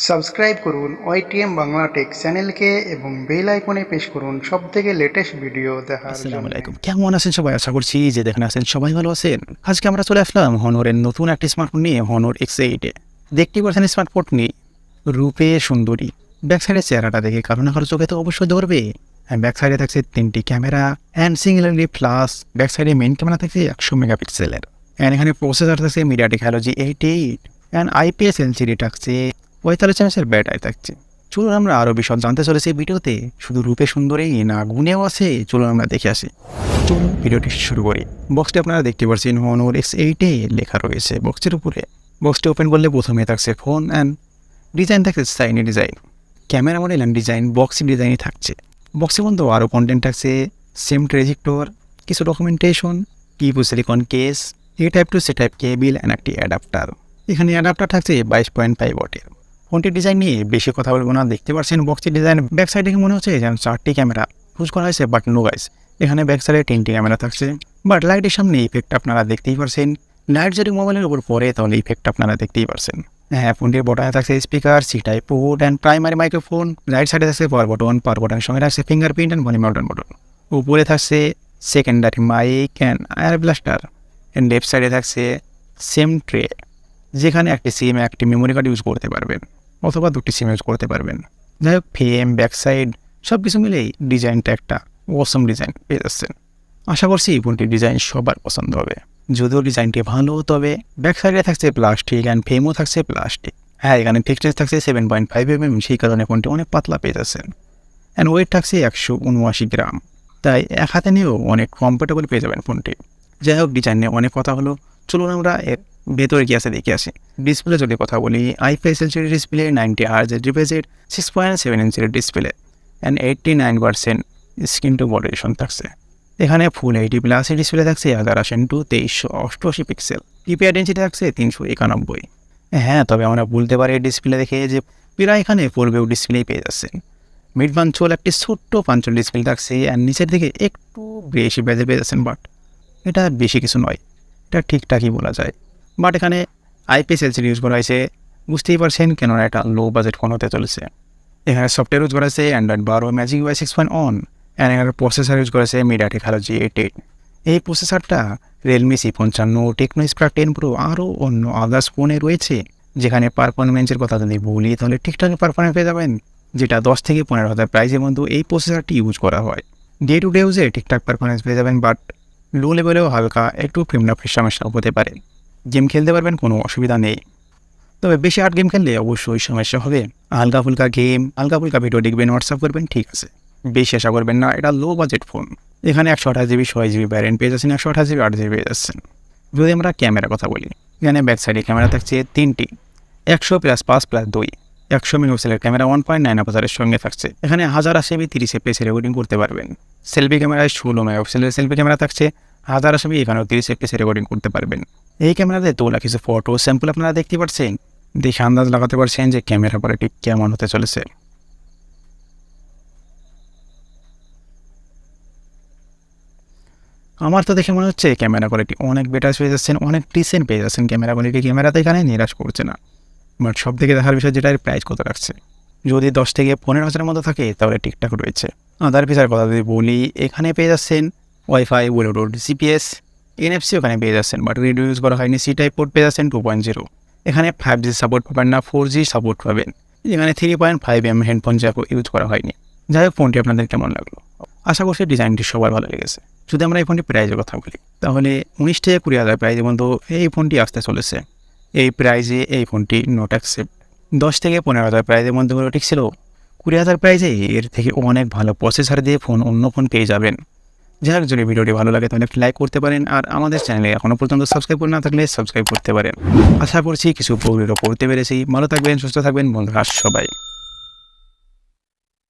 Subscribe করুন YTM Bangla take চ্যানেলকে এবং বেল আইকনে প্রেস করুন সবথেকে লেটেস্ট ভিডিও দেখার আসসালামু জন্য। আলাইকুম, কেমন আছেন সবাই? আশা করছি যে দেখেন আছেন সবাই ভালো আছেন। আজকে আমরা চলে আসলাম হনরের নতুন একটি স্মার্টফোন নিয়ে, হনর X8 দেখতেই পাচ্ছেন স্মার্টফোনটি রূপে সুন্দরী। ব্যাক সাইডের চেহারাটা দেখে কারো না কারো চোখে তো অবশ্যই ধরবে। ব্যাক সাইডে থাকছে 3টি camera and singly plus. Back সাইডে মেইন ক্যামেরা থাকছে 100 মেগাপিক্সেলের অ্যান্ড এখানে প্রসেসর থাকছে MediaTek Helio G88 and IPS LCD থাকছে 45 ইঞ্চের ব্যাটারি থাকছে। চলুন আমরা আরও বিষয় জানতে চলেছি ভিডিওতে। শুধু রূপে সুন্দরী না, গুণেও আছে, চলুন আমরা দেখে আসি। চলুন ভিডিওটি শুরু করি। বক্সটি আপনারা দেখতে পাচ্ছেন হনর X8 লেখা রয়েছে বক্সটির উপরে। বক্সটি ওপেন করলে প্রথমে থাকছে ফোন অ্যান্ড ডিজাইন থাকছে চাইনি design. Camera model and design boxy ডিজাইনই থাকছে। বক্সের মধ্যে আরও কন্টেন্ট থাকছে সেম ট্রেজেক্টর, কিছু documentation, keyboard silicone case, A type to C type cable and একটি অ্যাডাপ্টার। এখানে অ্যাডাপ্টার থাকছে 22.5 ওয়াটের। ফোনটির ডিজাইন নিয়ে বেশি কথা বলবো না, দেখতে পাচ্ছেন বক্সটির ডিজাইন। ব্যাক সাইডে মনে হচ্ছে যেন 4টি ক্যামেরা ইউজ করা হয়েছে, বাট নো গাইস, এখানে ব্যাক সাইডে 3টি ক্যামেরা থাকছে। বাট লাইটের সামনে ইফেক্ট আপনারা দেখতেই পারছেন। লাইট যদি মোবাইলের উপর পড়ে তাহলে ইফেক্ট আপনারা দেখতেই পারছেন। হ্যাঁ, ফোনটির বটনে থাকছে speaker, C type port and primary microphone. Right সাইডে থাকছে পাওয়ার বটনের সঙ্গে থাকছে ফিঙ্গারপ্রিন্ট অ্যান্ড ভলিউম বটন। উপরে থাকছে secondary mic and air blaster and left সাইডে থাকছে সেম ট্রে, যেখানে একটি সিম একটি মেমোরি কার্ড ইউজ করতে পারবেন অথবা 2টি সিম ইউজ করতে পারবেন। যাই হোক, ফ্রেম ব্যাক সাইড সব কিছু মিলেই ডিজাইনটা একটা অসম ডিজাইন পেয়ে যাচ্ছেন। আশা করছি এই ফোনটির ডিজাইন সবার পছন্দ হবে। যদিও ডিজাইনটি ভালো, তবে ব্যাক সাইডে থাকছে প্লাস্টিক অ্যান্ড ফ্রেমও থাকছে প্লাস্টিক। হ্যাঁ, এখানে টেক্সচার থাকছে 7.5 mm, সেই কারণে ফোনটি অনেক পাতলা পেয়ে যাচ্ছেন। অ্যান্ড ওয়েট থাকছে 179 গ্রাম, তাই এক হাতে নিয়েও অনেক কমফোর্টেবল পেয়ে যাবেন ফোনটি। যাই হোক, ডিজাইন নিয়ে অনেক কথা হলো, চলুন আমরা এর ভেতরে কি আছে দেখে আসি। ডিসপ্লে যদি কথা বলি, IPS LCD display, 90 Hz refresh, 6.7 ইঞ্চের display and 89% screen to body রেশন থাকছে। এখানে ফুল HD+ ডিসপ্লে থাকছে 1100x2388 পিক্সেল। পিপিআই ডেন্সিটি থাকছে 391। হ্যাঁ, তবে আমরা বলতে পারি ডিসপ্লে দেখে যে প্রায় এখানে ফুলভেউ ডিসপ্লে পেয়ে যাচ্ছেন। মিড পাঞ্চল একটি ছোট্ট পাঞ্চল ডিসপ্লে থাকছে অ্যান্ড নিচের দিকে একটু বেশি বেজে পেয়ে যাচ্ছেন, বাট এটা বেশি কিছু নয়, এটা ঠিকঠাকই বলা যায়। বাট এখানে IPS LCD ইউজ করা হয়েছে, বুঝতেই পারছেন কেননা এটা লো বাজেট ফোন হতে চলেছে। এখানে সফটওয়্যার ইউজ করা হয়েছে অ্যান্ড্রয়েড 12 ম্যাজিক UI 6.1 অ্যান্ড এখানে প্রসেসর ইউজ করেছে মিডিয়াটেক হ্যালো G88। এই প্রসেসরটা Realme C55, Tecno Spark 10 Pro আরও অন্য আদার্স ফোনে রয়েছে। যেখানে পারফরমেন্সের কথা যদি বলি তাহলে ঠিকঠাক পারফরমেন্স পেয়ে যাবেন, যেটা 10 থেকে 15,000 প্রাইসের মধ্যে এই প্রসেসরটি ইউজ করা হয়। ডে টু ডে ইউজে ঠিকঠাক পারফরমেন্স পেয়ে যাবেন, বাট লো লেভেলেও হালকা একটু ফ্রেমের সমস্যা হতে পারে। গেম খেলতে পারবেন, কোনো অসুবিধা নেই, তবে বেশি হার্ড গেম খেললে অবশ্যই সমস্যা হবে। হালকা ফুলকা গেম, হালকা ফুলকা ভিডিও দেখবেন, হোয়াটসঅ্যাপ করবেন, ঠিক আছে, বেশি আশা করবেন না। এটা লো বাজেট ফোন। এখানে 128GB 6GB ভ্যারিয়েন্ট পেয়ে যাচ্ছেন, 128GB 8GB পেয়ে যাচ্ছেন। যদি আমরা ক্যামেরার কথা বলি, এখানে ব্যাক সাইডে ক্যামেরা থাকছে 3টি, 100+5+2 100 মেগাপিক্সেলের ক্যামেরা 1.9 আপারচারের সঙ্গে থাকছে। এখানে 1080p 30 fps রেকর্ডিং করতে পারবেন। সেলফি ক্যামেরায় 16 মেগাপিক্সেলের সেলফি ক্যামেরা থাকছে, 1080p এখানেও 30 fps রেকর্ডিং করতে পারবেন। এই ক্যামেরাতে তোলা কিছু ফটো স্যাম্পল আপনারা দেখতে পাচ্ছেন, দেখে আন্দাজ লাগাতে পারছেন যে ক্যামেরা কোয়ালিটি কেমন হতে চলেছে। আমার তো দেখে মনে হচ্ছে ক্যামেরা কোয়ালিটি অনেক বেটার পেয়ে যাচ্ছেন, অনেক ডিসেন্ট পেয়ে যাচ্ছেন ক্যামেরা কোয়ালিটি। ক্যামেরাতে এখানে নিরাশ করছে না। বাট সব থেকে দেখার বিষয় যেটা, এর প্রাইস কত রাখছে। যদি 10 থেকে 15,000-এর মতো থাকে তাহলে ঠিকঠাক রয়েছে। আদার ফিচার কথা যদি বলি, এখানে পেয়ে যাচ্ছেন ওয়াইফাই, ব্লুটুথ, GPS, NFC ওখানে পেয়ে যাচ্ছেন, বাট রেডিও ইউজ করা হয়নি। সি টাইপ পোর্ট পেয়ে যাচ্ছেন 2.0। এখানে 5G সাপোর্ট পাবেন না, 4G সাপোর্ট পাবেন। এখানে 3.5mm হেডফোন জ্যাক ইউজ করা হয়নি। যাই হোক, ফোনটি আপনাদের কেমন লাগলো? আশা করছি ডিজাইনটি সবার ভালো লেগেছে। যদি আমরা এই ফোনটি প্রাইজের কথা বলি, তাহলে 19 থেকে 20,000 প্রাইজের মধ্যে এই ফোনটি আসতে চলেছে। এই প্রাইজে এই ফোনটি নট অ্যাকসেপ্ট। 10 থেকে 15,000 প্রাইজের মধ্যে ঠিক ছিল। 20,000 প্রাইজে এর থেকে অনেক ভালো প্রসেসর দিয়ে অন্য ফোন পেয়ে যাবেন। যাই হোক, যদি ভিডিওটি ভালো লাগে তাহলে একটি লাইক করতে পারেন, আর আমাদের চ্যানেলে এখনও পর্যন্ত সাবস্ক্রাইব করে না থাকলে সাবস্ক্রাইব করতে পারেন। আশা করছি কিছু উপকৃত করতে পেরেছি। ভালো থাকবেন, সুস্থ থাকবেন বন্ধুরা সবাই।